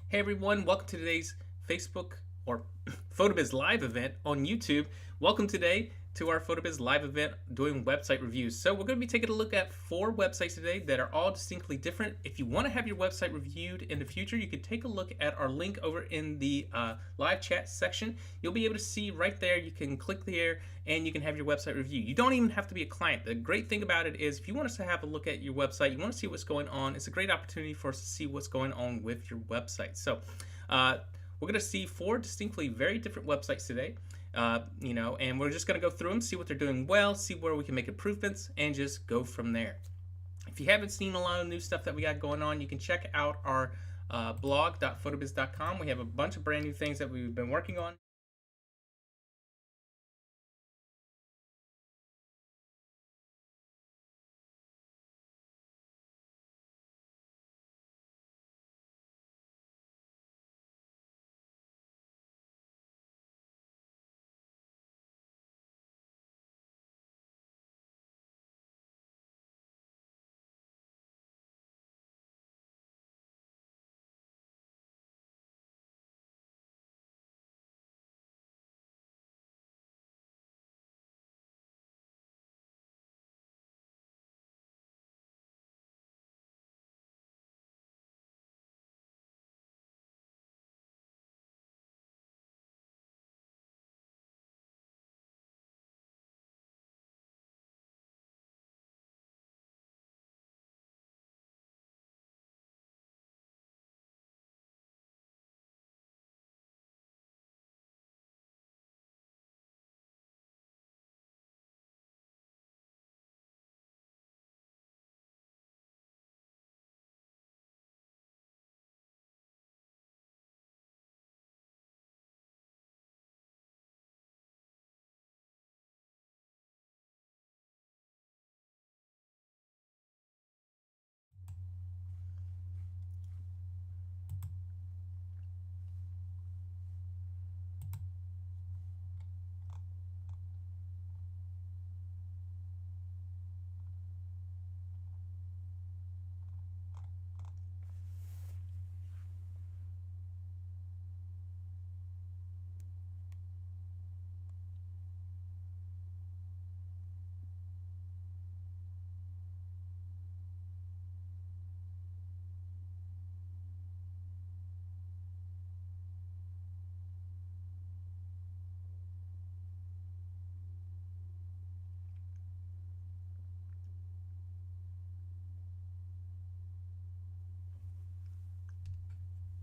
Hey everyone, welcome to today's Facebook or PhotoBiz live event on YouTube. Welcome today to our PhotoBiz live event doing website reviews. So we're going to be taking a look at 4 websites today that are all distinctly different. If you want to have your website reviewed in the future, you can take a look at our link over in the live chat section. You'll be able to see right there, you can click there and you can have your website reviewed. You don't even have to be a client. The great thing about it is if you want us to have a look at your website, you want to see what's going on, it's a great opportunity for us to see what's going on with your website. So uh, we're going to see 4 distinctly very different websites today. And we're just going to go through them, see what they're doing well, see where we can make improvements, and just go from there. If you haven't seen a lot of new stuff that we got going on, you can check out our blog.photobiz.com. We have a bunch of brand new things that we've been working on.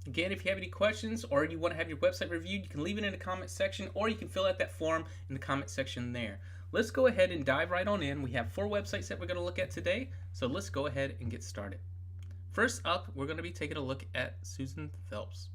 Again, if you have any questions or you want to have your website reviewed, you can leave it in the comment section or you can fill out that form in the comment section there. Let's go ahead and dive right on in. We have 4 websites that we're going to look at today, so let's go ahead and get started. First up, we're going to be taking a look at Susan Phelps.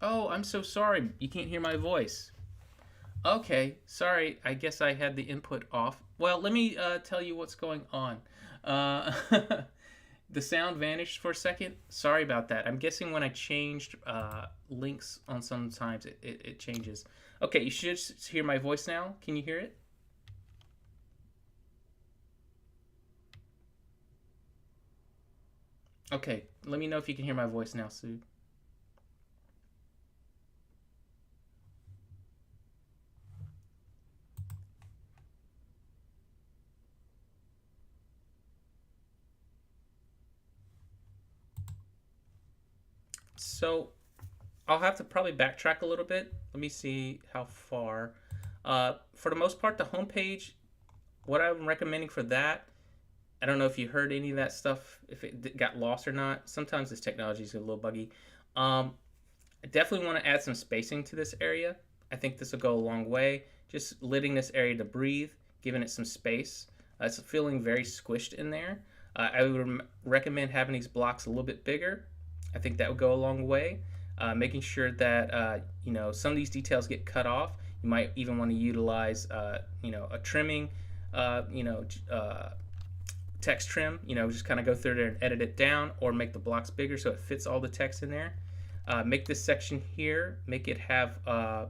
Oh, I'm so sorry. You can't hear my voice. Okay, sorry. I guess I had the input off. Well, let me tell you what's going on. Uh, the sound vanished for a second. Sorry about that. I'm guessing when I changed links on sometimes it changes. Okay, you should hear my voice now. Can you hear it? Okay, let me know if you can hear my voice now, Sue. So I'll have to probably backtrack a little bit. Let me see how far. For the most part, the homepage, what I'm recommending for that, I don't know if you heard any of that stuff, if it got lost or not. Sometimes this technology is a little buggy. Um, I definitely want to add some spacing to this area. I think this will go a long way. Just letting this area to breathe, giving it some space. It's feeling very squished in there. I would recommend having these blocks a little bit bigger. I think that would go a long way. Making sure that some of these details get cut off. You might even want to utilize a trimming, uh, you know, text trim. Just kind of go through there and edit it down, or make the blocks bigger so it fits all the text in there. Make this section here, make it have a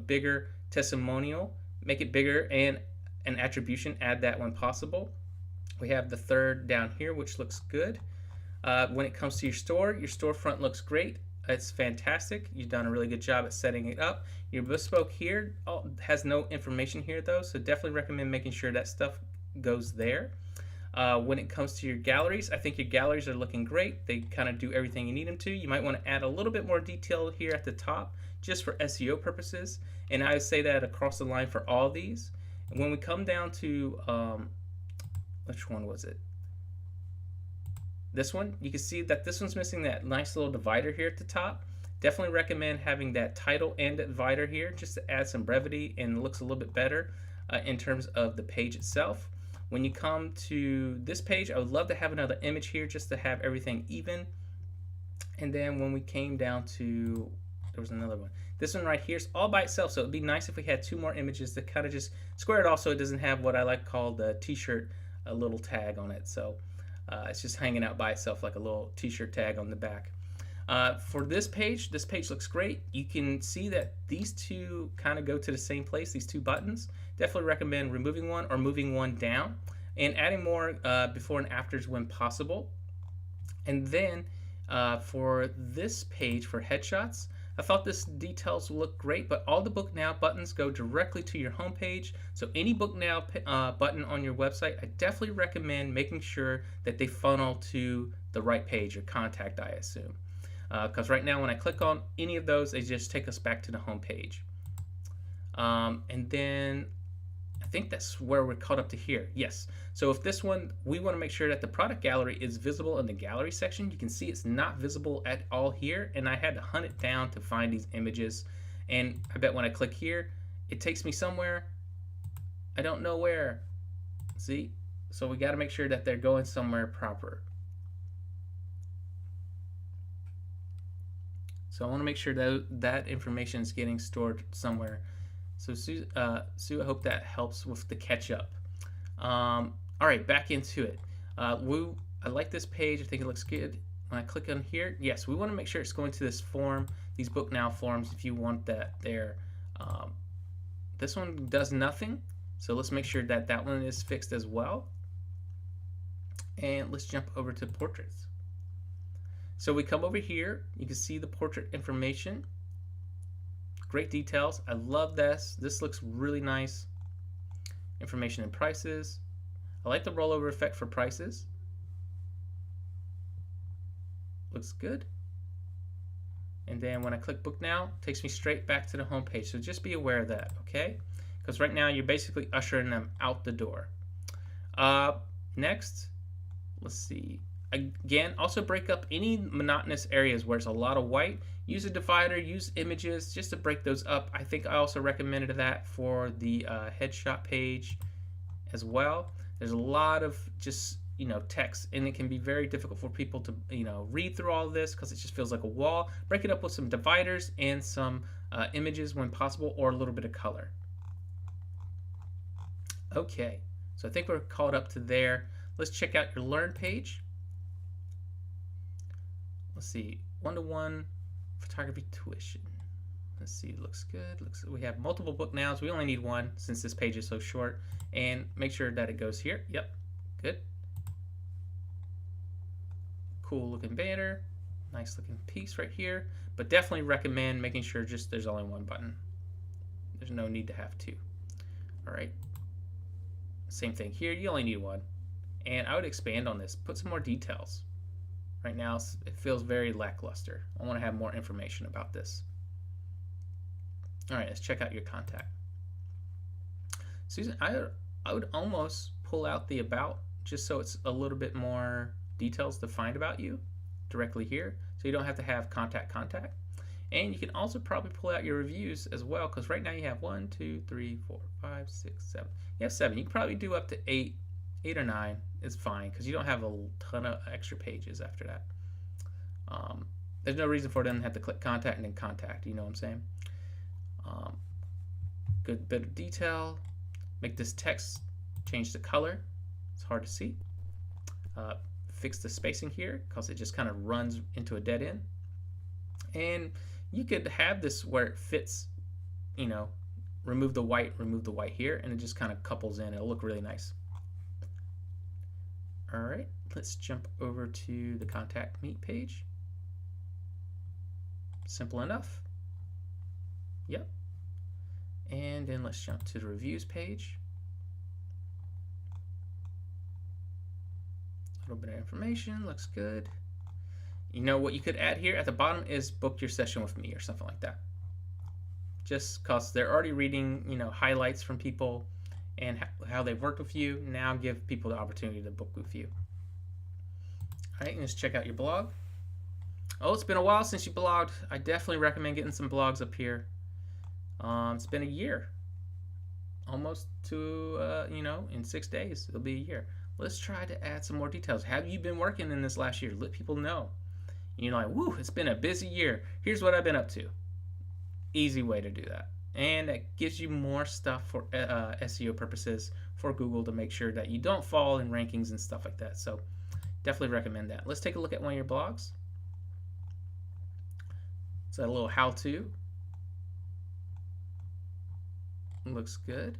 bigger testimonial, make it bigger, and an attribution, add that when possible. We have the third down here, which looks good. When it comes to your storefront looks great. It's fantastic. You've done a really good job at setting it up. Your bespoke here has no information here though, so definitely recommend making sure that stuff goes there. When it comes to your galleries, I think your galleries are looking great. They kind of do everything you need them to. You might want to add a little bit more detail here at the top just for SEO purposes, and I would say that across the line for all these. And when we come down to which one was it? This one, you can see that this one's missing that nice little divider here at the top. Definitely recommend having that title and divider here just to add some brevity, and it looks a little bit better in terms of the page itself. When you come to this page, I would love to have another image here just to have everything even. And then when we came down to, there was another one. This one right here is all by itself, so it'd be nice if we had two more images to kind of just square it off so it doesn't have what I like to call the t-shirt, a little tag on it. So it's just hanging out by itself like a little t-shirt tag on the back. For this page looks great. You can see that these two kind of go to the same place, these two buttons. Definitely recommend removing one or moving one down and adding more before and afters when possible. And then for this page for headshots, I thought this details look great, but all the Book Now buttons go directly to your home page. So any Book Now button on your website, I definitely recommend making sure that they funnel to the right page, or contact, I assume. Because right now when I click on any of those, they just take us back to the home page. And then I think that's where we're caught up to here. Yes. So if this one, we want to make sure that the product gallery is visible in the gallery section. You can see it's not visible at all here, and I had to hunt it down to find these images. And I bet when I click here, it takes me somewhere. I don't know where. See? So we got to make sure that they're going somewhere proper. So I want to make sure that that information is getting stored somewhere. So Sue, I hope that helps with the catch up. All right, back into it. I like this page. I think it looks good. When I click on here, yes, we want to make sure it's going to this form, these Book Now forms, if you want that there. This one does nothing, so let's make sure that that one is fixed as well. And let's jump over to portraits. So we come over here, you can see the portrait information. Great details. I love this. This looks really nice. Information and prices. I like the rollover effect for prices. Looks good. And then when I click Book Now, it takes me straight back to the home page. So just be aware of that, okay? Because right now you're basically ushering them out the door. Next, let's see. Again, also break up any monotonous areas where it's a lot of white. Use a divider, use images just to break those up. I think I also recommended that for the headshot page as well. There's a lot of just text, and it can be very difficult for people to read through all of this because it just feels like a wall. Break it up with some dividers and some images when possible, or a little bit of color. Okay, so I think we're caught up to there. Let's check out your Learn page. Let's see, one-to-one photography tuition. Let's see, looks good. We have multiple book nows. We only need one since this page is so short. And make sure that it goes here. Yep, good. Cool looking banner. Nice looking piece right here. But definitely recommend making sure there's only one button. There's no need to have two. All right. Same thing here. You only need one. And I would expand on this. Put some more details. Right now, it feels very lackluster. I want to have more information about this. All right, let's check out your contact. Susan, I would almost pull out the about just so it's a little bit more details to find about you directly here, so you don't have to have contact. And you can also probably pull out your reviews as well, because right now you have 1, 2, 3, 4, 5, 6, 7. You have 7. You can probably do up to 8 or 9 is fine, because you don't have a ton of extra pages after that. There's no reason for them to have to click contact and then contact. You know what I'm saying? Good bit of detail. Make this text change the color. It's hard to see. Fix the spacing here because it just kind of runs into a dead end. And you could have this where it fits, remove the white here, and it just kind of couples in. It'll look really nice. All right, let's jump over to the Contact Me page. Simple enough. Yep. And then let's jump to the Reviews page. A little bit of information, looks good. What you could add here at the bottom is book your session with me or something like that. Just because they're already reading, highlights from people and how they've worked with you. Now give people the opportunity to book with you. All right, let's check out your blog. Oh, it's been a while since you blogged. I definitely recommend getting some blogs up here. It's been a year. Almost to, in 6 days, it'll be a year. Let's try to add some more details. Have you been working in this last year? Let people know. Woo, it's been a busy year. Here's what I've been up to. Easy way to do that. And it gives you more stuff for SEO purposes for Google to make sure that you don't fall in rankings and stuff like that. So definitely recommend that. Let's take a look at one of your blogs. So a little how-to. Looks good.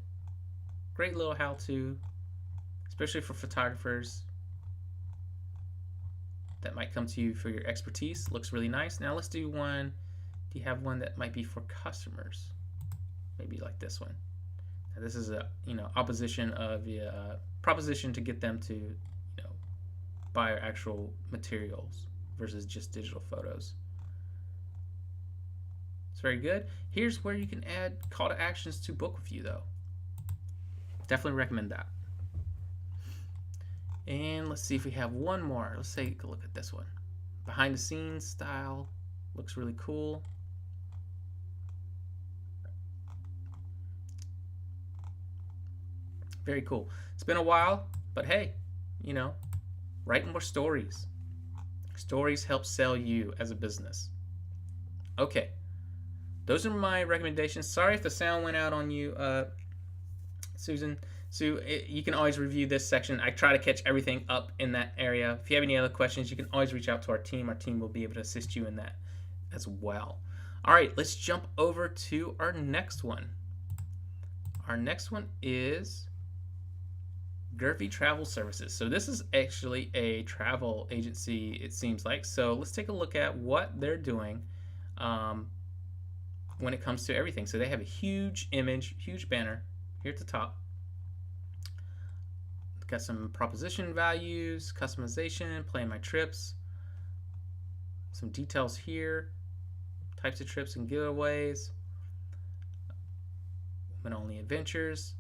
Great little how-to, especially for photographers that might come to you for your expertise. Looks really nice. Now let's do one. Do you have one that might be for customers? Maybe like this one. Now this is a opposition of the proposition to get them to buy our actual materials versus just digital photos. It's very good. Here's where you can add call to actions to book with you, though. Definitely recommend that. And let's see if we have one more. Let's take a look at this one. Behind the scenes style. Looks really cool. Very cool. It's been a while, but hey, write more stories. Stories help sell you as a business. Okay. Those are my recommendations. Sorry if the sound went out on you, Susan. Sue, you can always review this section. I try to catch everything up in that area. If you have any other questions, you can always reach out to our team. Our team will be able to assist you in that as well. All right, let's jump over to our next one. Our next one is Gervy Travel Services. So this is actually a travel agency, it seems like. So let's take a look at what they're doing when it comes to everything. So they have a huge image, huge banner here at the top. Got some proposition values, customization, plan my trips, some details here, types of trips and giveaways, women-only adventures.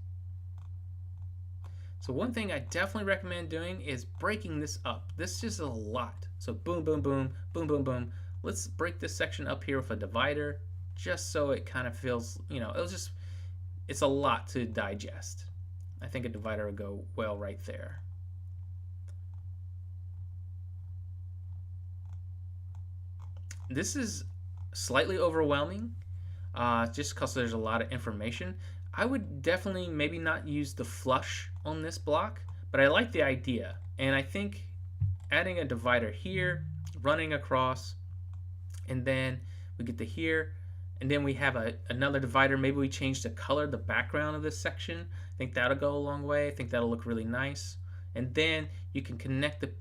So one thing I definitely recommend doing is breaking this up. This is just a lot. So boom, boom, boom, boom, boom, boom. Let's break this section up here with a divider, just so it kind of feels, it's a lot to digest. I think a divider would go well right there. this is slightly overwhelming, just because there's a lot of information. I would definitely maybe not use the flush on this block, but I like the idea. And I think adding a divider here, running across, and then we get to here, and then we have another divider. Maybe we change the color, the background of this section. I think that'll go a long way. I think that'll look really nice. And then you can connect the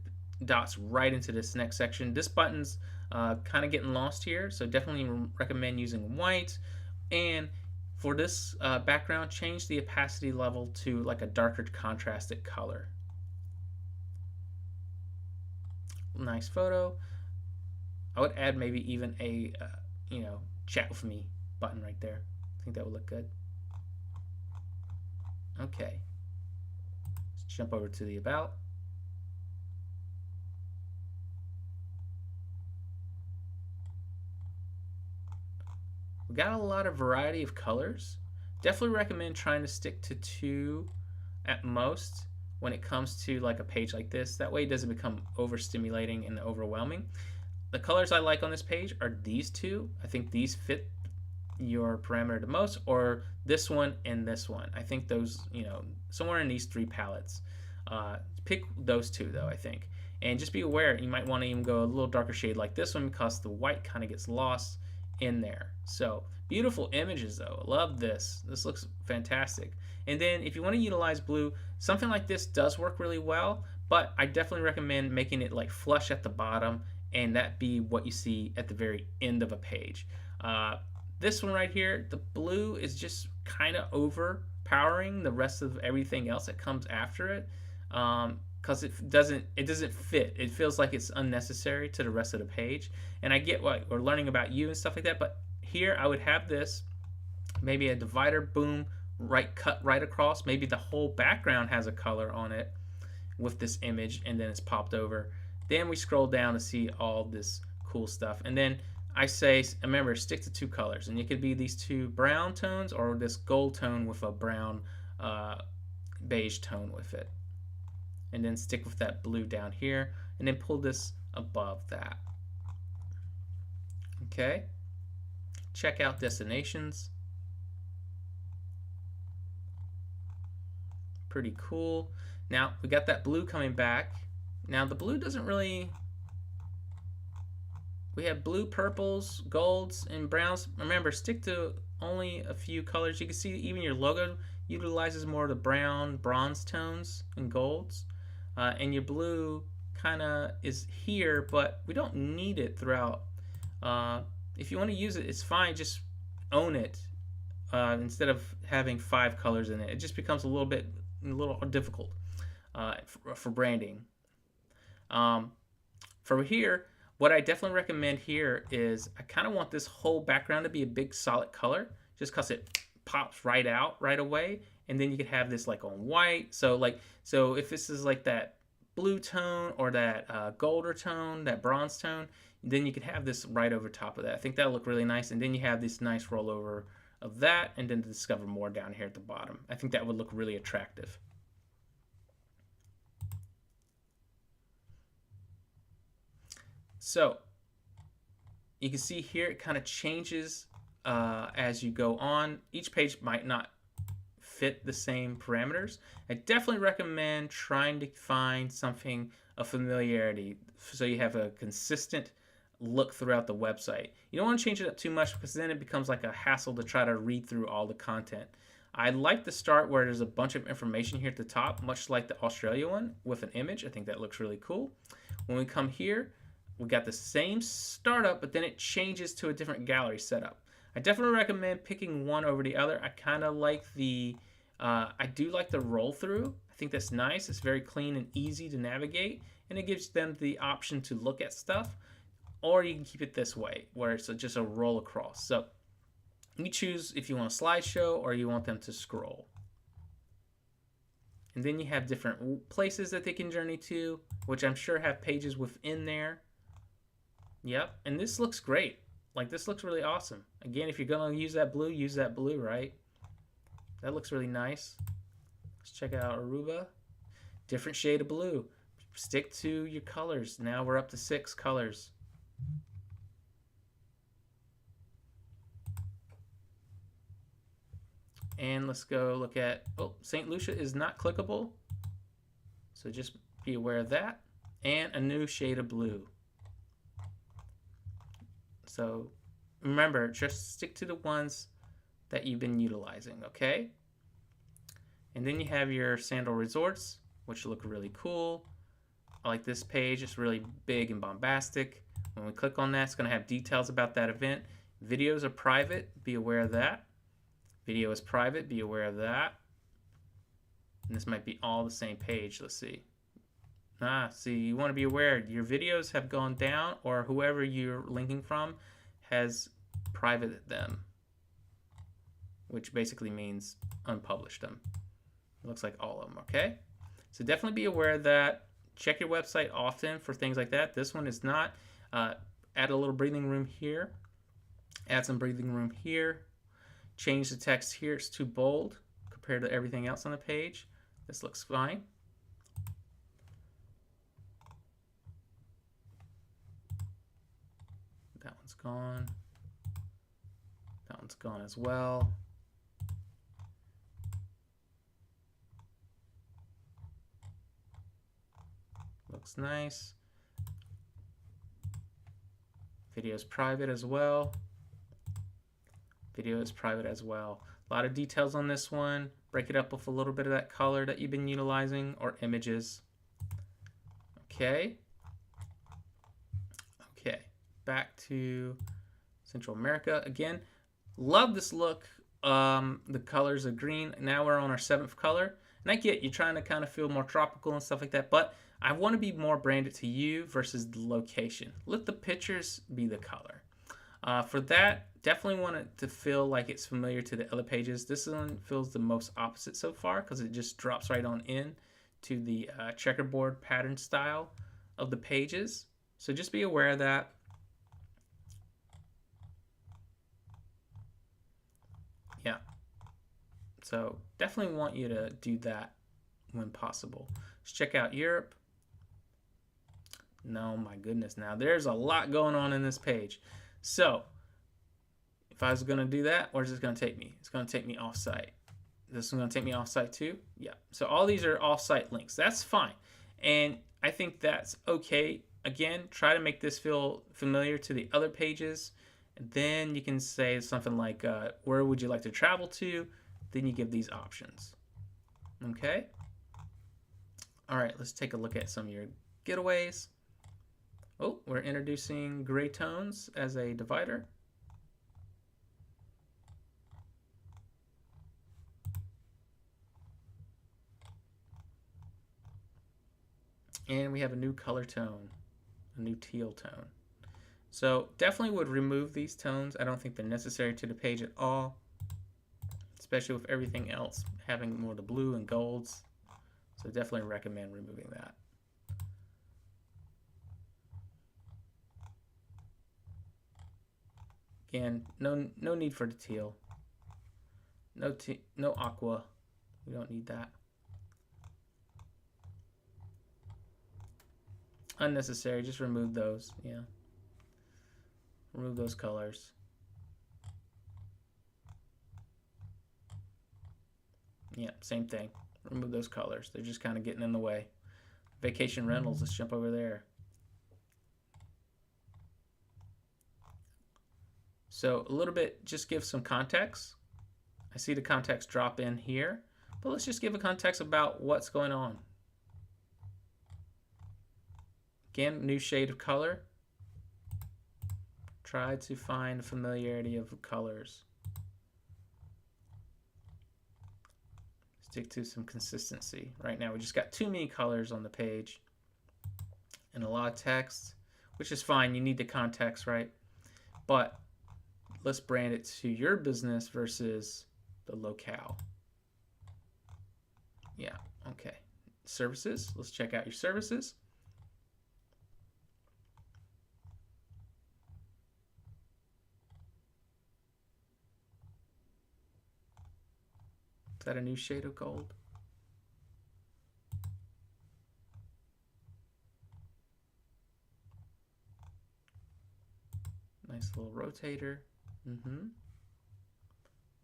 dots right into this next section. This button's kind of getting lost here, so definitely recommend using white. And for this background, change the opacity level to like a darker contrasted color. Nice photo. I would add maybe even a chat with me button right there. I think that would look good. Okay, let's jump over to the about. We got a lot of variety of colors. Definitely recommend trying to stick to 2 at most when it comes to like a page like this. That way it doesn't become overstimulating and overwhelming. The colors I like on this page are these 2. I think these fit your parameter the most, or this one and this one. I think those, somewhere in these 3 palettes. Pick those 2 though, I think. And just be aware, you might want to even go a little darker shade like this one because the white kind of gets lost in there. So beautiful images though. Love this. This looks fantastic. And then if you want to utilize blue, something like this does work really well, but I definitely recommend making it like flush at the bottom and that be what you see at the very end of a page. This one right here, the blue is just kind of overpowering the rest of everything else that comes after it, because it doesn't fit. It feels like it's unnecessary to the rest of the page. And I get what we're learning about you and stuff like that, but here I would have this, maybe a divider, boom, cut right across. Maybe the whole background has a color on it with this image, and then it's popped over. Then we scroll down to see all this cool stuff, and then I say, remember, stick to 2 colors, and it could be these 2 brown tones or this gold tone with a brown beige tone with it. And then stick with that blue down here, and then pull this above that. Okay, check out destinations. Pretty cool. Now we got that blue coming back. Now the blue doesn't really, we have blue, purples, golds, and browns. Remember, stick to only a few colors. You can see even your logo utilizes more of the brown, bronze tones and golds. And your blue kind of is here, but we don't need it throughout. If you want to use it, it's fine. Just own it instead of having 5 colors in it. It just becomes a little difficult for branding. For here, what I definitely recommend here is I kind of want this whole background to be a big solid color, just because it pops right out right away. And then you could have this like on white. So if this is like that blue tone or that golder tone, that bronze tone, then you could have this right over top of that. I think that'll look really nice. And then you have this nice rollover of that, and then discover more down here at the bottom. I think that would look really attractive. So you can see here it kind of changes as you go on. Each page might not fit the same parameters. I definitely recommend trying to find something of familiarity so you have a consistent look throughout the website. You don't want to change it up too much because then it becomes like a hassle to try to read through all the content. I like the start where there's a bunch of information here at the top, much like the Australia one with an image. I think that looks really cool. When we come here, we got the same startup, but then it changes to a different gallery setup. I definitely recommend picking one over the other. I kind of like the I do like the roll through. I think that's nice. It's very clean and easy to navigate, and it gives them the option to look at stuff. Or you can keep it this way, where it's just a roll across. So you choose if you want a slideshow or you want them to scroll. And then you have different places that they can journey to, which I'm sure have pages within there. Yep, and this looks great. Like, this looks really awesome. Again, if you're going to use that blue, right? That looks really nice. Let's check out Aruba. Different shade of blue. Stick to your colors. Now we're up to 6 colors. And let's go look at, oh, St. Lucia is not clickable. So just be aware of that. And a new shade of blue. So remember, just stick to the ones that you've been utilizing, okay? And then you have your Sandal Resorts, which look really cool. I like this page. It's really big and bombastic. When we click on that, it's going to have details about that event. Videos are private. Be aware of that. Video is private. Be aware of that. And this might be all the same page. Let's see. See, you want to be aware. Your videos have gone down, or whoever you're linking from has privated them, which basically means unpublished them. It looks like all of them, okay? So definitely be aware of that. Check your website often for things like that. This one is not. Add a little breathing room here. Add some breathing room here. Change the text here. It's too bold compared to everything else on the page. This looks fine. That one's gone. That one's gone as well. Looks nice. Video is private as well. Video is private as well. A lot of details on this one. Break it up with a little bit of that color that you've been utilizing, or images. Okay. Okay. Back to Central America again. Love this look. The colors are green. Now we're on our 7th color. And I get you're trying to kind of feel more tropical and stuff like that, but I want to be more branded to you versus the location. Let the pictures be the color. For that, definitely want it to feel like it's familiar to the other pages. This one feels the most opposite so far because it just drops right on in to the checkerboard pattern style of the pages. So just be aware of that. Yeah. So definitely want you to do that when possible. Let's check out Europe. No, my goodness. Now there's a lot going on in this page. So if I was going to do that, where's this going to take me? It's going to take me off-site. This is going to take me off-site too? Yeah. So all these are off-site links. That's fine. And I think that's okay. Again, try to make this feel familiar to the other pages. And then you can say something like, where would you like to travel to? Then you give these options. Okay? All right, let's take a look at some of your getaways. Oh, we're introducing gray tones as a divider. And we have a new color tone, a new teal tone. So definitely would remove these tones. I don't think they're necessary to the page at all, especially with everything else having more of the blue and golds. So definitely recommend removing that. Again, no need for the teal. No aqua. We don't need that. Unnecessary. Just remove those. Yeah. Remove those colors. Yeah, same thing. Remove those colors. They're just kind of getting in the way. Vacation rentals. Let's jump over there. So a little bit, just give some context. I see the context drop in here, but let's just give a context about what's going on. Again, new shade of color. Try to find familiarity of colors. Stick to some consistency. Right now we just got too many colors on the page and a lot of text, which is fine. You need the context, right? But let's brand it to your business versus the locale. Yeah, okay. Services, let's check out your services. Is that a new shade of gold? Nice little rotator.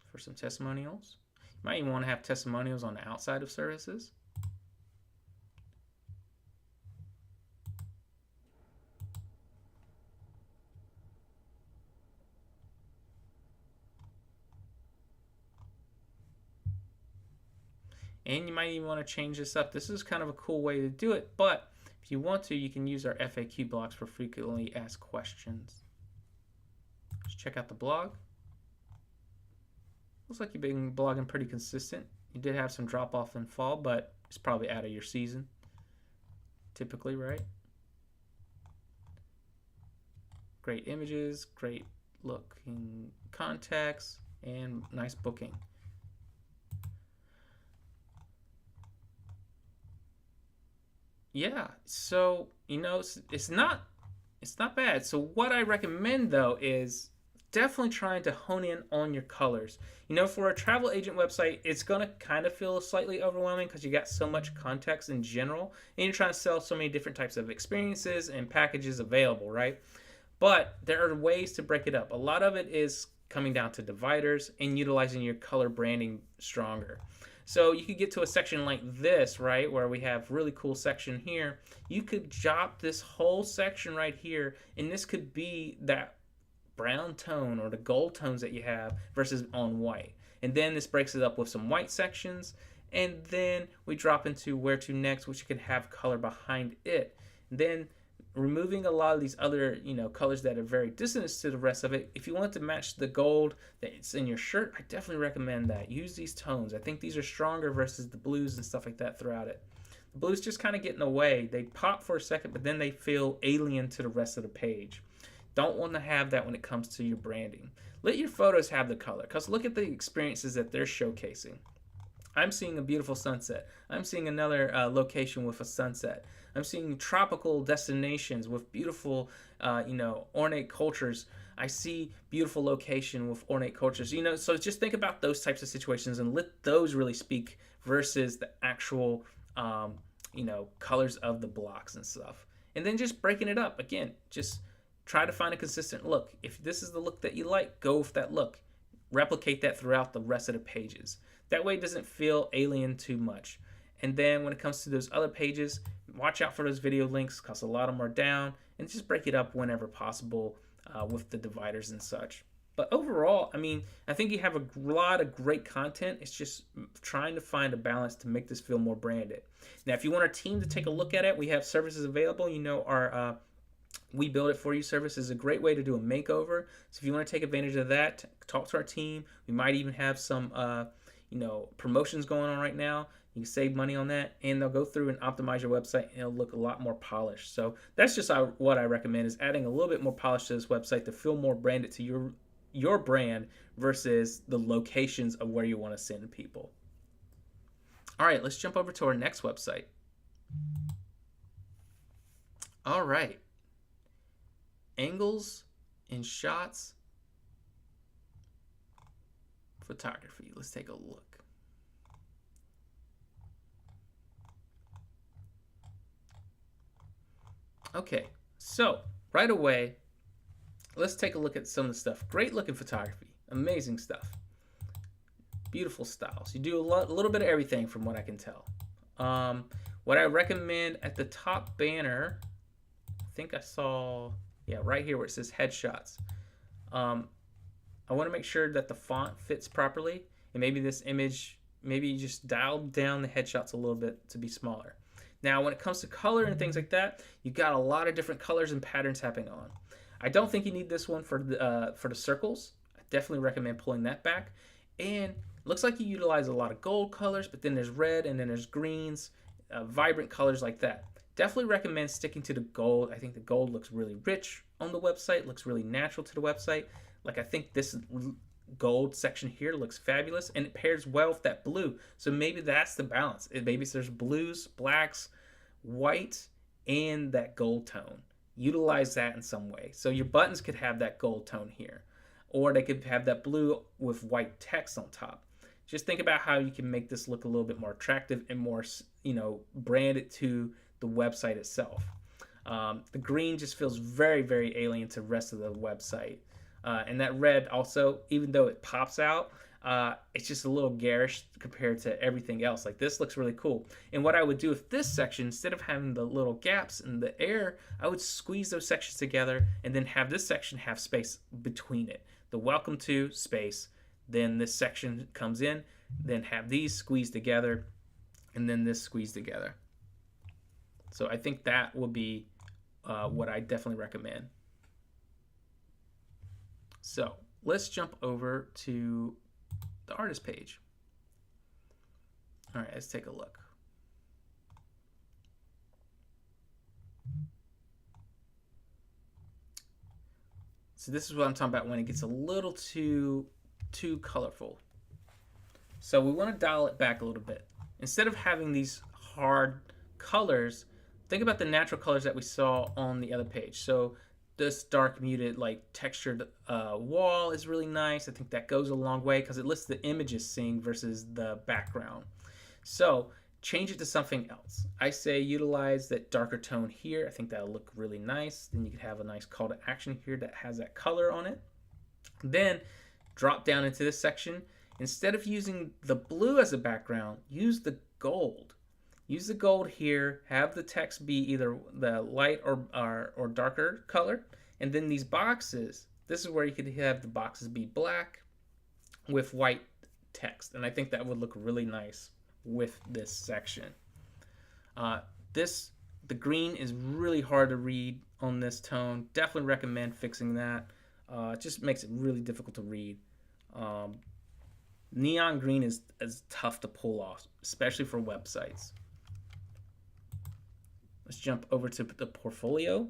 For some testimonials. Might even want to have testimonials on the outside of services. And you might even want to change this up. This is kind of a cool way to do it, but if you want to, you can use our FAQ blocks for frequently asked questions. Just check out the blog. Looks like you've been blogging pretty consistent. You did have some drop off in fall, but it's probably out of your season, typically, right? Great images, great looking contacts, and nice booking. Yeah, so it's not bad. So what I recommend though is definitely trying to hone in on your colors. For a travel agent website, it's gonna kind of feel slightly overwhelming because you got so much context in general, and you're trying to sell so many different types of experiences and packages available, right? But there are ways to break it up. A lot of it is coming down to dividers and utilizing your color branding stronger. So you could get to a section like this, right, where we have really cool section here. You could drop this whole section right here, and this could be that brown tone or the gold tones that you have versus on white. And then this breaks it up with some white sections, and then we drop into where to next, which can have color behind it. And then removing a lot of these other colors that are very dissonant to the rest of it. If you want to match the gold that's in your shirt, I definitely recommend that. Use these tones. I think these are stronger versus the blues and stuff like that throughout it. The blues just kind of get in the way. They pop for a second, but then they feel alien to the rest of the page. Don't want to have that when it comes to your branding. Let your photos have the color, because look at the experiences that they're showcasing. I'm seeing a beautiful sunset. I'm seeing another location with a sunset. I'm seeing tropical destinations with beautiful, ornate cultures. I see beautiful location with ornate cultures. So just think about those types of situations and let those really speak versus the actual, colors of the blocks and stuff. And then just breaking it up. Again, just try to find a consistent look. If this is the look that you like, go with that look. Replicate that throughout the rest of the pages. That way it doesn't feel alien too much. And then when it comes to those other pages, watch out for those video links because a lot of them are down, and just break it up whenever possible with the dividers and such. But overall, I think you have a lot of great content. It's just trying to find a balance to make this feel more branded. Now, if you want our team to take a look at it, we have services available. Our We Build It For You service is a great way to do a makeover. So if you want to take advantage of that, talk to our team. We might even have some promotions going on right now. You can save money on that, and they'll go through and optimize your website, and it'll look a lot more polished. So that's just what I recommend, is adding a little bit more polish to this website to feel more branded to your brand versus the locations of where you want to send people. All right, let's jump over to our next website. All right. Angles and shots photography. Let's take a look. Okay, so right away, let's take a look at some of the stuff. Great looking photography, amazing stuff, beautiful styles. You do a little bit of everything from what I can tell. What I recommend at the top banner, I think I saw, right here where it says headshots. I want to make sure that the font fits properly, and maybe this image, maybe you just dial down the headshots a little bit to be smaller. Now, when it comes to color and things like that, you got a lot of different colors and patterns happening on. I don't think you need this one for the circles. I definitely recommend pulling that back. And it looks like you utilize a lot of gold colors, but then there's red and then there's greens, vibrant colors like that. Definitely recommend sticking to the gold. I think the gold looks really rich on the website, looks really natural to the website. Like, I think this gold section here looks fabulous, and it pairs well with that blue. So maybe that's the balance. Maybe there's blues, blacks, white, and that gold tone. Utilize that in some way. So your buttons could have that gold tone here, or they could have that blue with white text on top. Just think about how you can make this look a little bit more attractive and more, branded to the website itself. The green just feels very, very alien to the rest of the website. And that red also, even though it pops out, it's just a little garish compared to everything else. Like this looks really cool. And what I would do with this section, instead of having the little gaps in the air, I would squeeze those sections together and then have this section have space between it. The welcome to space, then this section comes in, then have these squeezed together, and then this squeezed together. So I think that will be what I definitely recommend. So let's jump over to the artist page. All right, let's take a look. So this is what I'm talking about when it gets a little too colorful. So we want to dial it back a little bit. Instead of having these hard colors, think about the natural colors that we saw on the other page. So this dark muted like textured wall is really nice. I think that goes a long way because it lets the images sing versus the background. So change it to something else. I say utilize that darker tone here. I think that'll look really nice. Then you could have a nice call to action here that has that color on it. Then drop down into this section. Instead of using the blue as a background, use the gold. Use the gold here, have the text be either the light or darker color. And then these boxes, this is where you could have the boxes be black with white text. And I think that would look really nice with this section. The green is really hard to read on this tone. Definitely recommend fixing that. It just makes it really difficult to read. Neon green is tough to pull off, especially for websites. Let's jump over to the portfolio.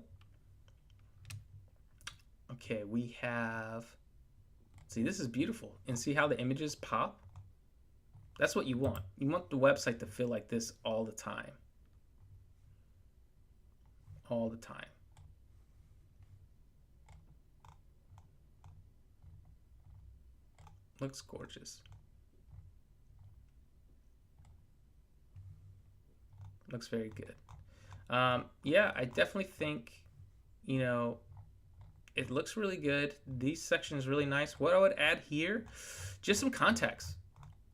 Okay, we have, see, this is beautiful. And see how the images pop? That's what you want. You want the website to feel like this all the time. All the time. Looks gorgeous. Looks very good. Yeah, I definitely think, you know, it looks really good. These sections really nice. What I would add here, just some context.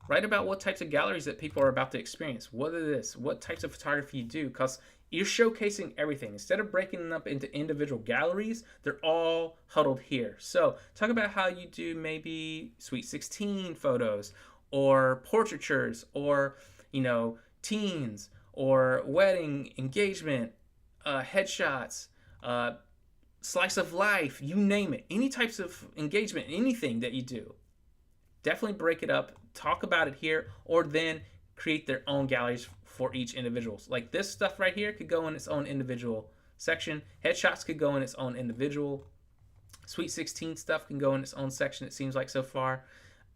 Write about what types of galleries that people are about to experience. What is this? What types of photography you do? Because you're showcasing everything. Instead of breaking them up into individual galleries, they're all huddled here. So talk about how you do maybe Sweet 16 photos or portraitures or, you know, teens or wedding, engagement, headshots, slice of life, you name it. Any types of engagement, anything that you do. Definitely break it up, talk about it here, or then create their own galleries for each individual. Like this stuff right here could go in its own individual section. Headshots could go in its own individual. Sweet 16 stuff can go in its own section, it seems like so far.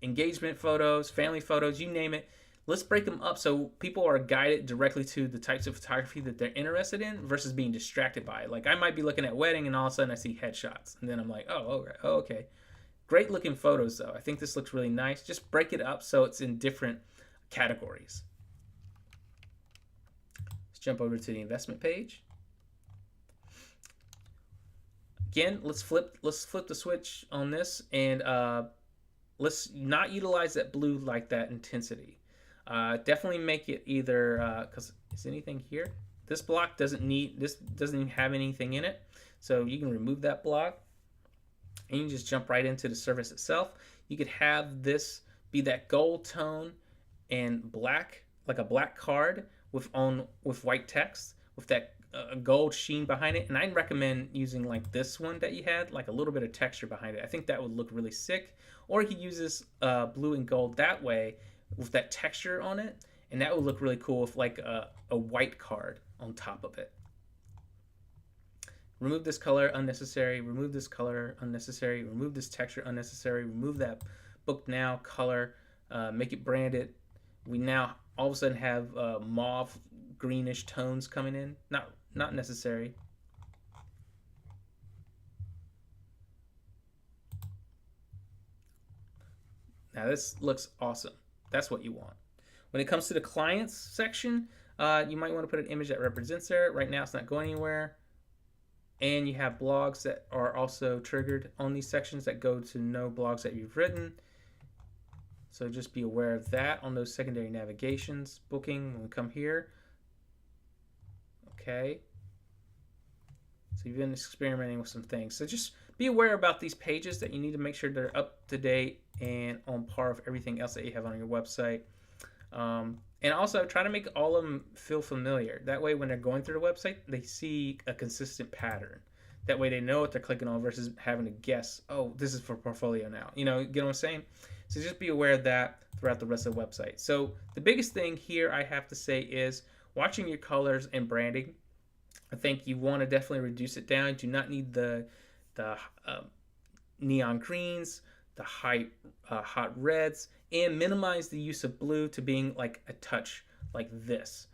Engagement photos, family photos, you name it. Let's break them up so people are guided directly to the types of photography that they're interested in versus being distracted by it. Like I might be looking at wedding and all of a sudden I see headshots. And then I'm like, oh, okay. Great looking photos though. I think this looks really nice. Just break it up so it's in different categories. Let's jump over to the investment page. Again, let's flip the switch on this and let's not utilize that blue like that intensity. Definitely make it either because is anything here? This block doesn't even have anything in it, so you can remove that block and you can just jump right into the service itself. You could have this be that gold tone and black, like a black card with white text with that gold sheen behind it. And I'd recommend using like this one that you had, like a little bit of texture behind it. I think that would look really sick. Or you could use this blue and gold that way with that texture on it, and that would look really cool with like a white card on top of it. Remove this color, unnecessary. Remove this color, unnecessary. Remove this texture, unnecessary. Remove that book now color. Make it branded. We now all of a sudden have mauve greenish tones coming in. Not necessary. Now this looks awesome. That's what you want. When it comes to the clients section, you might want to put an image that represents there. Right now it's not going anywhere. And you have blogs that are also triggered on these sections that go to no blogs that you've written. So just be aware of that on those secondary navigations. Booking, when we come here, okay. So you've been experimenting with some things. So just be aware about these pages that you need to make sure they're up to date and on par with everything else that you have on your website. And also try to make all of them feel familiar. That way when they're going through the website, they see a consistent pattern. That way they know what they're clicking on versus having to guess, oh, this is for portfolio now. You know what I'm saying? So just be aware of that throughout the rest of the website. So the biggest thing here I have to say is watching your colors and branding. I think you want to definitely reduce it down. You do not need the neon greens, the hot reds, and minimize the use of blue to being like a touch like this.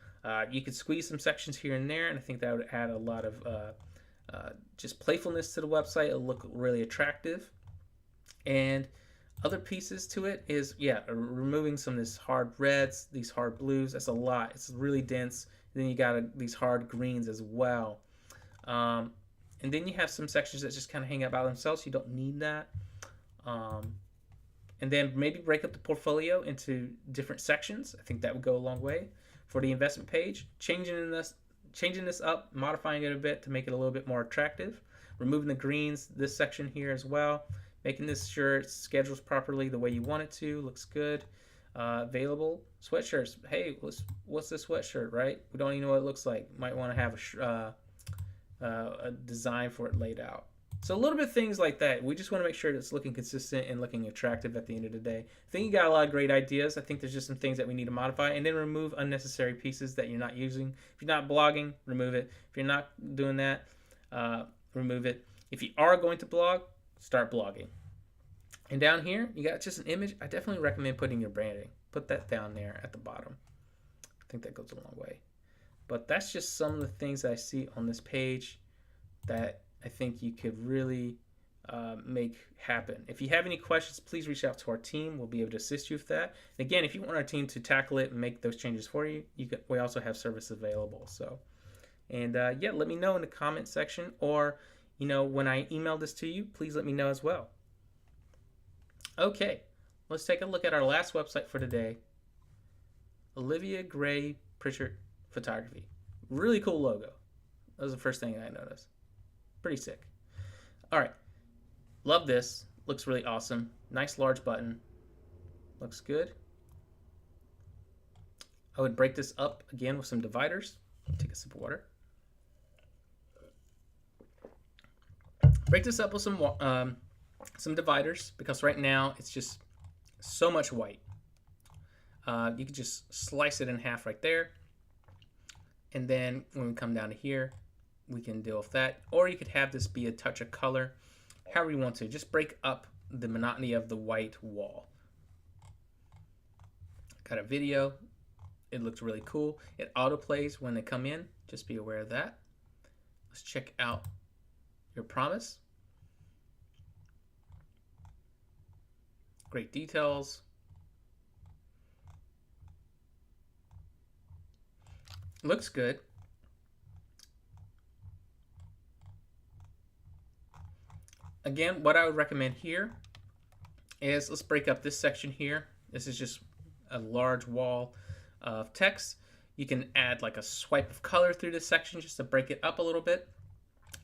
You could squeeze some sections here and there, and I think that would add a lot of just playfulness to the website. It'll look really attractive. And other pieces to it is, yeah, removing some of these hard reds, these hard blues. That's a lot. It's really dense. And then you got these hard greens as well. And then you have some sections that just kind of hang out by themselves. You don't need that. And then maybe break up the portfolio into different sections. I think that would go a long way. For the investment page, changing this up, modifying it a bit to make it a little bit more attractive. Removing the greens, this section here as well. Making this sure it schedules properly the way you want it to. Looks good. Available sweatshirts. Hey, what's this sweatshirt, right? We don't even know what it looks like. Might want to have a design for it laid out. So a little bit of things like that. We just want to make sure that it's looking consistent and looking attractive at the end of the day. I think you got a lot of great ideas. I think there's just some things that we need to modify, and then remove unnecessary pieces that you're not using. If you're not blogging, remove it. If you're not doing that, remove it. If you are going to blog, start blogging. And down here, you got just an image. I definitely recommend putting your branding. Put that down there at the bottom. I think that goes a long way. But that's just some of the things that I see on this page that I think you could really make happen. If you have any questions, please reach out to our team. We'll be able to assist you with that. And again, if you want our team to tackle it and make those changes for you, we also have service available. So, and yeah, let me know in the comment section, or when I email this to you, please let me know as well. Okay, let's take a look at our last website for today. Olivia Gray Pritchard Photography. Really cool logo. That was the first thing I noticed. Pretty sick. All right, love this. Looks really awesome. Nice large button. Looks good. I would break this up again with some dividers. Take a sip of water. Break this up with some dividers, because right now it's just so much white. You could just slice it in half right there, and then when we come down to here, we can deal with that. Or you could have this be a touch of color, however you want to. Just break up the monotony of the white wall. Got a video. It looks really cool. It autoplays when they come in. Just be aware of that. Let's check out your promise. Great details. Looks good. Again, what I would recommend here is, let's break up this section here. This is just a large wall of text. You can add like a swipe of color through this section just to break it up a little bit.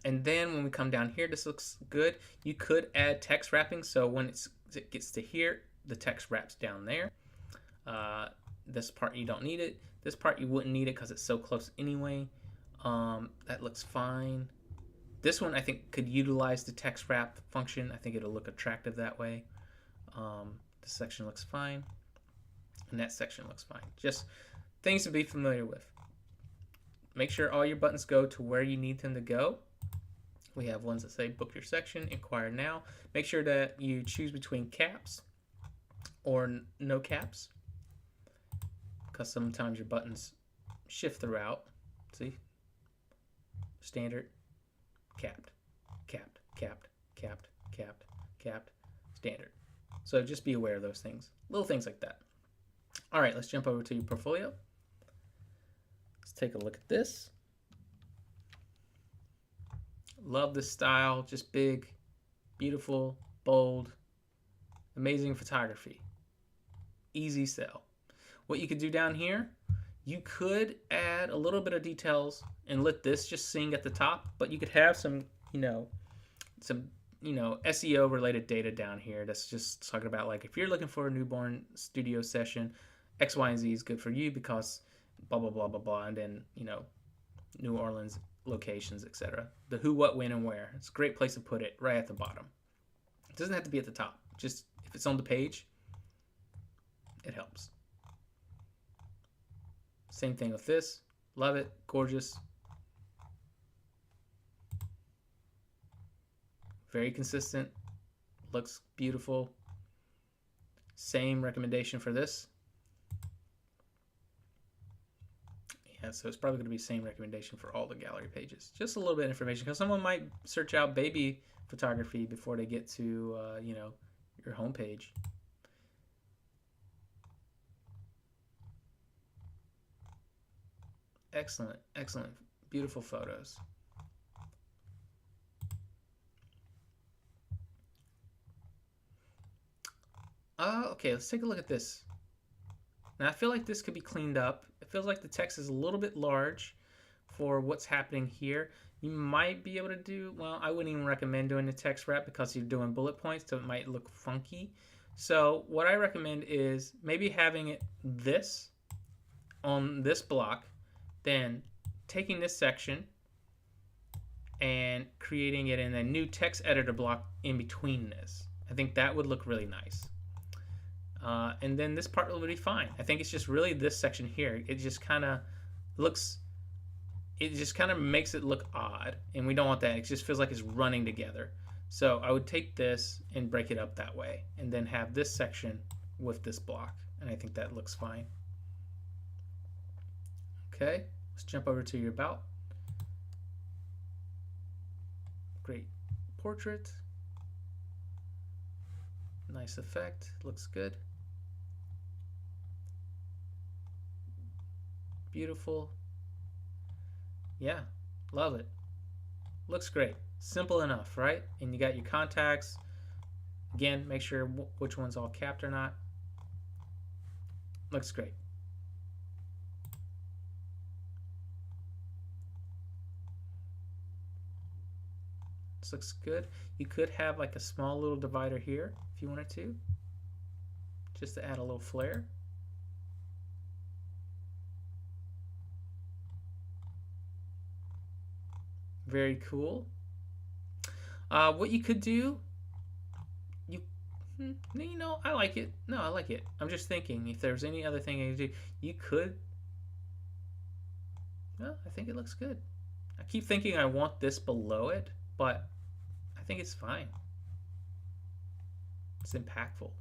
And then when we come down here, this looks good. You could add text wrapping, so when it gets to here, the text wraps down there. This part you don't need it. This part you wouldn't need it because it's so close anyway. That looks fine. This one I think could utilize the text wrap function. I think it'll look attractive that way. This section looks fine, and that section looks fine. Just things to be familiar with. Make sure all your buttons go to where you need them to go. We have ones that say book your section, inquire now. Make sure that you choose between caps or no caps, because sometimes your buttons shift throughout. See? Standard, capped, capped, capped, capped, capped, capped, standard. So just be aware of those things. Little things like that. All right, let's jump over to your portfolio. Let's take a look at this. Love this style, just big, beautiful, bold, amazing photography. Easy sell. What you could do down here, you could add a little bit of details and let this just sing at the top, but you could have some, some, SEO related data down here that's just talking about, like, if you're looking for a newborn studio session, X, Y, and Z is good for you because blah, blah, blah, blah, blah. And then, New Orleans locations, etc. The who, what, when, and where. It's a great place to put it right at the bottom. It doesn't have to be at the top. Just if it's on the page, it helps. Same thing with this. Love it. Gorgeous. Very consistent. Looks beautiful. Same recommendation for this. Yeah, so it's probably going to be the same recommendation for all the gallery pages. Just a little bit of information, because someone might search out baby photography before they get to, your homepage. Excellent, excellent, beautiful photos. Okay, let's take a look at this. Now I feel like this could be cleaned up. It feels like the text is a little bit large for what's happening here. You might be able to do, well, I wouldn't even recommend doing the text wrap because you're doing bullet points, so it might look funky. So what I recommend is maybe having it this on this block, then taking this section and creating it in a new text editor block in between this. I think that would look really nice. And then this part will be fine. I think it's just really this section here. It just kind of looks, it just kind of makes it look odd, and we don't want that. It just feels like it's running together. So I would take this and break it up that way, and then have this section with this block, and I think that looks fine. Okay, let's jump over to your about. Great portrait. Nice effect, looks good. Beautiful. Yeah, love it. Looks great. Simple enough, right? And you got your contacts. Again, make sure which one's all capped or not. Looks great. This looks good. You could have like a small little divider here if you wanted to, just to add a little flair. Very cool. What you could do, I like it. No, I like it. I'm just thinking if there's any other thing you could do. You could. No, I think it looks good. I keep thinking I want this below it, but I think it's fine. It's impactful. All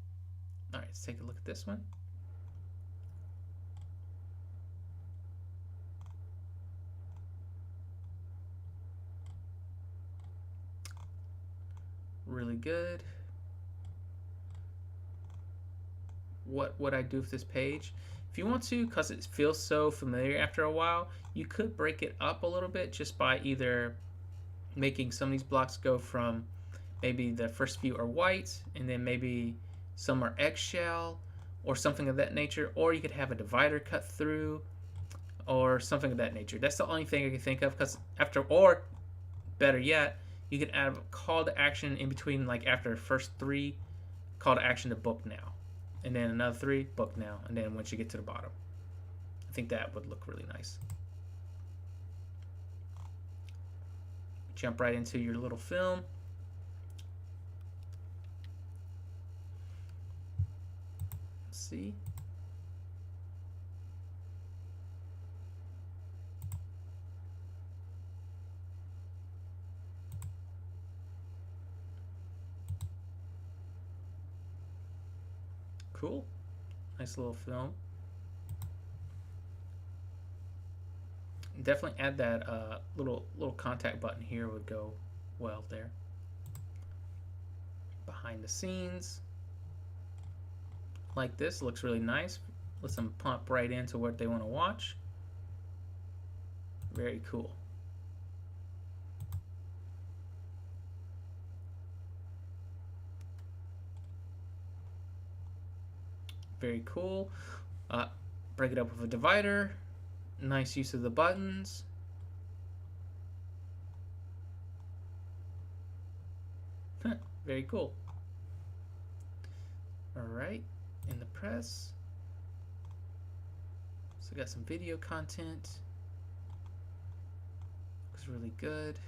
right, let's take a look at this one. Really good. What would I do with this page? If you want to, because it feels so familiar after a while, you could break it up a little bit just by either making some of these blocks go from maybe the first few are white and then maybe some are eggshell or something of that nature, or you could have a divider cut through or something of that nature. That's the only thing I can think of, because or better yet, you could add a call to action in between, like after the first 3, call to action to book now, and then another 3, book now, and then once you get to the bottom. I think that would look really nice. Jump right into your little film. Let's see. Cool. Nice little film. Definitely add that little contact button here, would go well there. Behind the scenes. Like this, looks really nice. Lets them pump right into what they want to watch. Very cool. Very cool. Break it up with a divider. Nice use of the buttons. Very cool. Alright, in the press. So got some video content. Looks really good.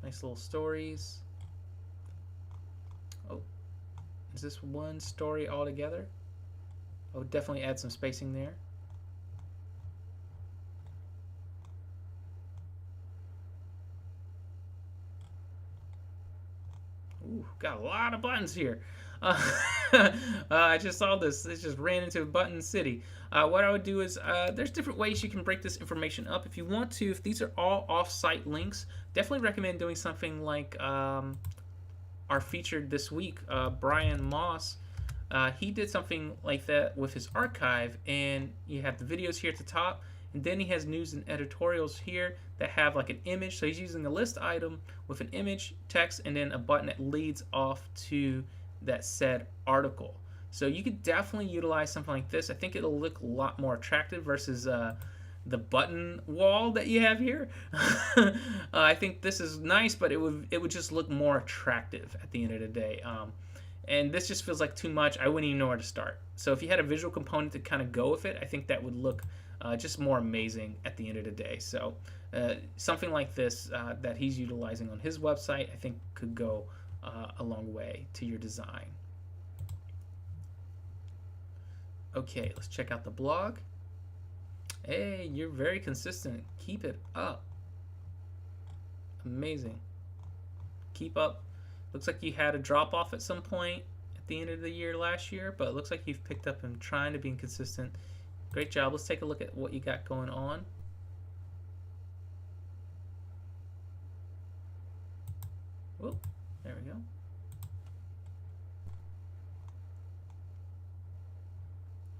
Nice little stories. Oh, is this one story all together? I would definitely add some spacing there. Ooh, got a lot of buttons here. I just saw this. It just ran into Button City. What I would do is, there's different ways you can break this information up. If you want to, if these are all off-site links, definitely recommend doing something like our featured this week, Brian Moss. He did something like that with his archive, and you have the videos here at the top, and then he has news and editorials here that have like an image. So he's using a list item with an image, text, and then a button that leads off to that said article. So you could definitely utilize something like this. I think it'll look a lot more attractive versus the button wall that you have here. I think this is nice, but it would just look more attractive at the end of the day. And this just feels like too much. I wouldn't even know where to start. So if you had a visual component to kind of go with it, I think that would look just more amazing at the end of the day. So something like this that he's utilizing on his website, I think could go a long way to your design. Okay, let's check out the blog. Hey, you're very consistent. Keep it up. Amazing. Keep up. Looks like you had a drop off at some point at the end of the year last year, but it looks like you've picked up and trying to be consistent. Great job. Let's take a look at what you got going on. Whoop, there we go.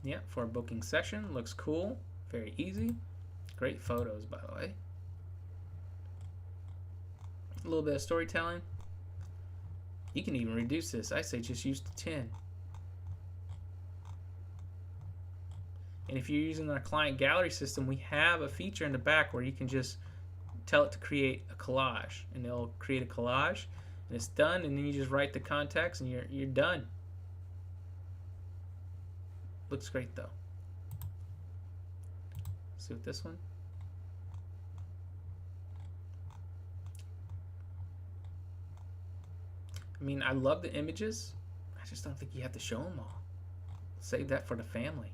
Yeah, for a booking session. Looks cool. Very easy. Great photos, by the way. A little bit of storytelling. You can even reduce this. I say just use the 10. And if you're using our client gallery system, we have a feature in the back where you can just tell it to create a collage, and it'll create a collage, and it's done, and then you just write the context, and you're done. Looks great though. Let's see what this one. I mean, I love the images. I just don't think you have to show them all. Save that for the family.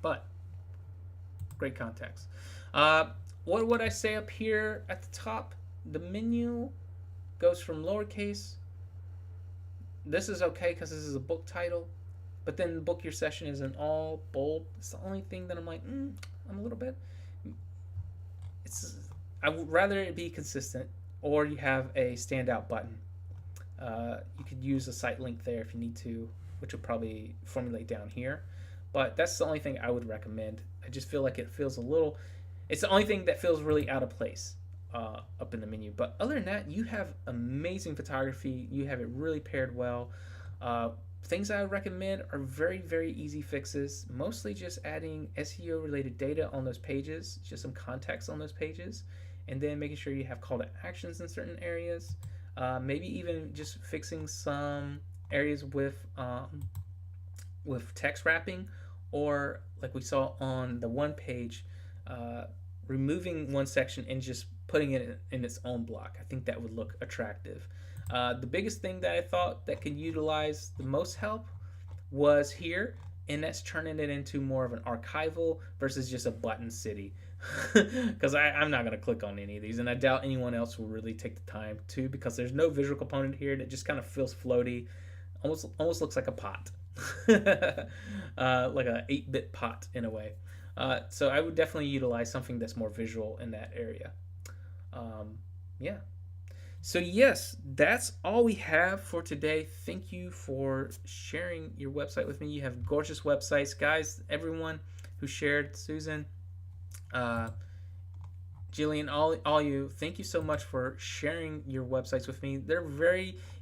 But great context. What would I say up here at the top? The menu goes from lowercase. This is okay because this is a book title. But then book your session is in all bold. It's the only thing that I'm like, I'm a little bit. I would rather it be consistent, or you have a standout button. You could use a site link there if you need to, which will probably formulate down here. But that's the only thing I would recommend. I just feel like it feels a little, it's the only thing that feels really out of place up in the menu. But other than that, you have amazing photography. You have it really paired well. Things I would recommend are very, very easy fixes. Mostly just adding SEO related data on those pages, just some context on those pages, and then making sure you have call to actions in certain areas. Maybe even just fixing some areas with text wrapping, or like we saw on the one page, removing one section and just putting it in its own block. I think that would look attractive. The biggest thing that I thought that could utilize the most help was here, and that's turning it into more of an archival versus just a button city. Because I'm not going to click on any of these, and I doubt anyone else will really take the time to, because there's no visual component here, and it just kind of feels floaty. Almost looks like a pot. Like a 8-bit pot in a way. So I would definitely utilize something that's more visual in that area. Yeah. So yes, that's all we have for today. Thank you for sharing your website with me. You have gorgeous websites, guys. Everyone who shared, Susan, Jillian, all you, thank you so much for sharing your websites with me.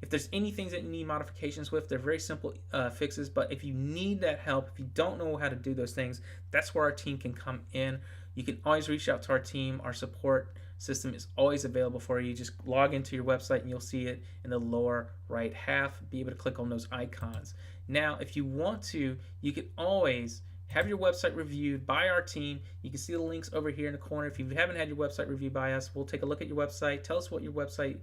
If there's anything that you need modifications with, they're very simple fixes. But if you need that help, if you don't know how to do those things, that's where our team can come in. You can always reach out to our team. Our support system is always available for you. Just log into your website and you'll see it in the lower right half. Be able to click on those icons. Now, if you want to, you can always have your website reviewed by our team. You can see the links over here in the corner. If you haven't had your website reviewed by us, we'll take a look at your website. Tell us what your website,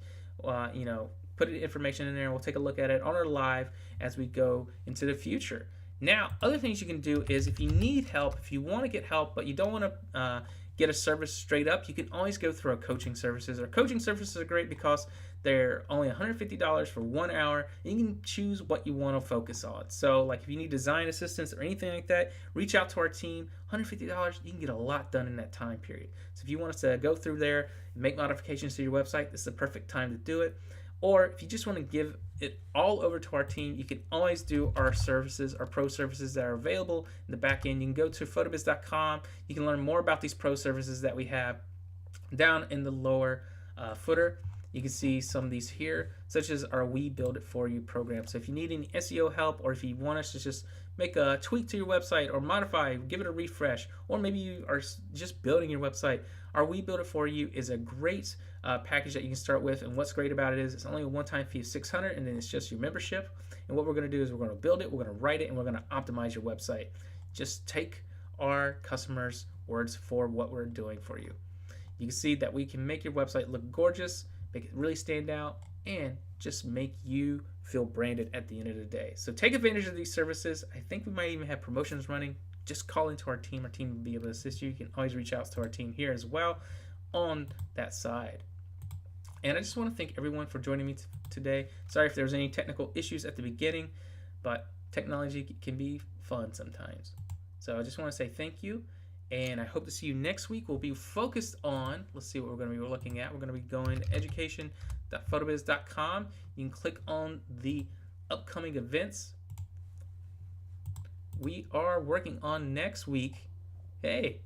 put information in there. We'll take a look at it on our live as we go into the future. Now, other things you can do is if you need help, if you want to get help, but you don't want to get a service straight up, you can always go through our coaching services. Our coaching services are great because they're only $150 for 1 hour. And you can choose what you want to focus on. So like if you need design assistance or anything like that, reach out to our team. $150, you can get a lot done in that time period. So if you want us to go through there and make modifications to your website, this is the perfect time to do it. Or if you just want to give it all over to our team, you can always do our services, our pro services that are available in the back end. You can go to photobiz.com. You can learn more about these pro services that we have down in the lower footer. You can see some of these here, such as our We Build It For You program. So if you need any SEO help, or if you want us to just make a tweak to your website or modify, give it a refresh, or maybe you are just building your website, our We Build It For You is a great package that you can start with. And what's great about it is it's only a one-time fee of $600, and then it's just your membership. And what we're going to do is we're going to build it, we're going to write it, and we're going to optimize your website. Just take our customers' words for what we're doing for you. You can see that we can make your website look gorgeous, make it really stand out, and just make you feel branded at the end of the day. So take advantage of these services. I think we might even have promotions running. Just call into our team. Our team will be able to assist you. You can always reach out to our team here as well on that side. And I just want to thank everyone for joining me today. Sorry if there was any technical issues at the beginning, but technology can be fun sometimes. So I just want to say thank you. And I hope to see you next week. We'll be focused on, let's see what we're going to be looking at. We're going to be going to education.photobiz.com. You can click on the upcoming events. We are working on next week. Hey,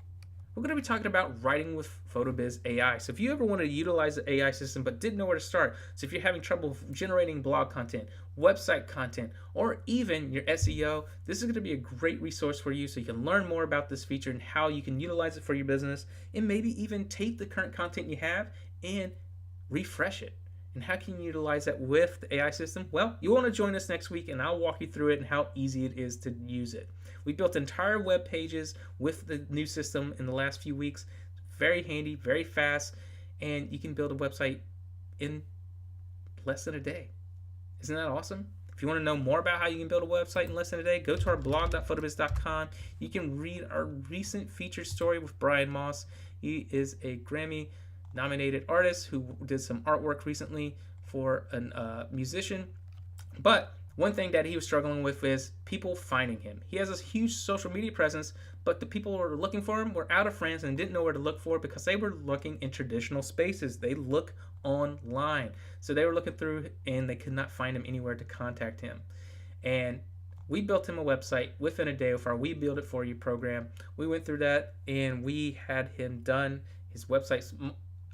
we're going to be talking about writing with PhotoBiz AI. So if you ever wanted to utilize the AI system but didn't know where to start, so if you're having trouble generating blog content, website content, or even your SEO, this is going to be a great resource for you so you can learn more about this feature and how you can utilize it for your business, and maybe even take the current content you have and refresh it. And how can you utilize that with the AI system? Well, you want to join us next week and I'll walk you through it and how easy it is to use it. We built entire web pages with the new system in the last few weeks. Very handy, very fast, and you can build a website in less than a day. Isn't that awesome? If you want to know more about how you can build a website in less than a day, go to our blog.photobiz.com. You can read our recent featured story with Brian Moss. He is a Grammy-nominated artist who did some artwork recently for a musician. But one thing that he was struggling with is people finding him. He has this huge social media presence, but the people who were looking for him were out of France and didn't know where to look for because they were looking in traditional spaces. They look online. So they were looking through and they could not find him anywhere to contact him. And we built him a website within a day with our We Build It For You program. We went through that and we had him done. His website's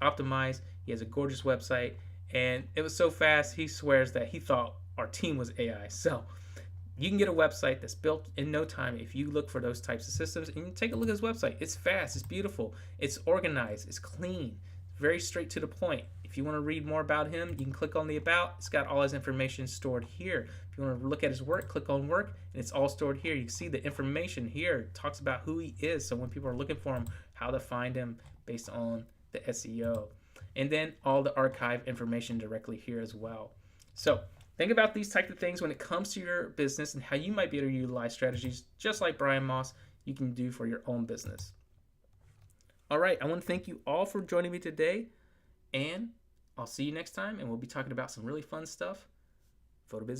optimized. He has a gorgeous website. And it was so fast, he swears that he thought our team was AI. So you can get a website that's built in no time if you look for those types of systems, and you take a look at his website. It's fast, it's beautiful, it's organized, it's clean, very straight to the point. If you want to read more about him, you can click on the About. It's got all his information stored here. If you want to look at his work, click on Work, and it's all stored here. You can see the information here. It talks about who he is, so when people are looking for him, how to find him based on the SEO. And then all the archive information directly here as well. So think about these types of things when it comes to your business and how you might be able to utilize strategies just like Brian Moss you can do for your own business. All right, I want to thank you all for joining me today, and I'll see you next time, and we'll be talking about some really fun stuff. PhotoBiz